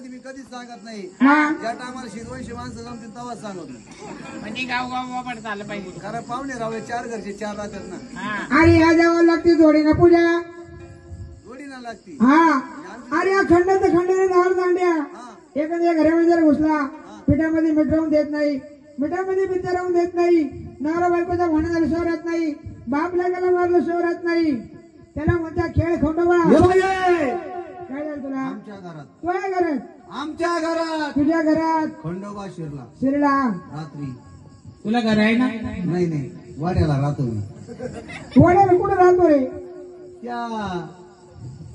मध्ये मी कधीच सांगत नाही. हा ज्या टायमाला शिरवंशी माणसं जमतील तेव्हाच सांगतो. म्हणजे गाव वापड झालं पाहिजे. कारण पाहुणे रावळे 4 घरचे 4 राहतात ना. हा अरे ह्या द्यावं लागते जोडीनं पूजा. जोडीना लागती. हा अरे या खंडात खंडाने धार दांड्या. हा एखाद्या घरामध्ये जर घुसला पिठामध्ये मीठ राहून देत नाही, मिठामध्ये मीठ राहून देत नाही, नवरा बायकोचा भांडण झालं शहरात नाही, बाप लागायला मारलं शहरात नाही, त्याला म्हणता खेळ खंडोबा. ये बाई, काय झालं तुला? आमच्या घरात तुझ्या घरात, आमच्या घरात तुझ्या घरात खंडोबा शिरला शिरला. रात्री. तुला घर आहे ना? नाही नाही वाड्याला राहतो मी. वड्याला कुठं राहतो रे? त्या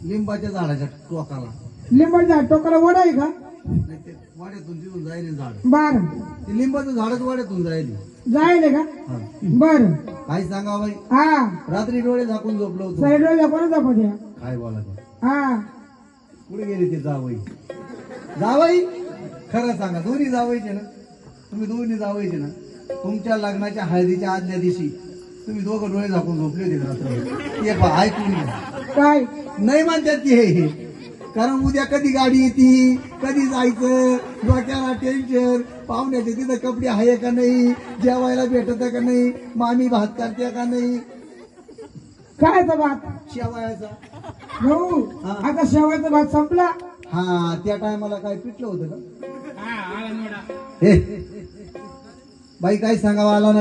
लिंबाच्या झाडाच्या टोकाला. लिंबाच्या टोकाला वडा आहे का? नाही ते वाड्यातून तिथून जाईल झाड. बर ते लिंबाचं झाडच वाड्यातून जाईल. जायले का? हा. बर काय सांगा बाई, हा रात्री डोळे झाकून झोपलो होतो. साईडला दाखवून दाखवत्या. काय बोला ते? हा कुठे गेली ते जावई? जावई खरं सांगा, दोन्ही जावईचे ना तुम्ही? दोन्ही जावईचे ना? तुमच्या लग्नाच्या हळदीच्या आदल्या दिवशी तुम्ही दोघं डोळे झाकून झोपले होते का रात्री? एक ऐकून घ्या. काय नाही म्हणतात की हे कारण उद्या कधी गाडी येते, कधी जायचं, डोक्याला टेन्शन, पाहुण्याचे तिथं कपडे आहे का नाही, जेवायला भेटत का नाही, मामी भात करते का नाही, काय बात शेवायचा. भाऊ हा. आता शेवटचा भात संपला. हा त्या टायमाला काय पिटलं होतं का? हा आला मोडा. हे बाई काय सांगावं आला ना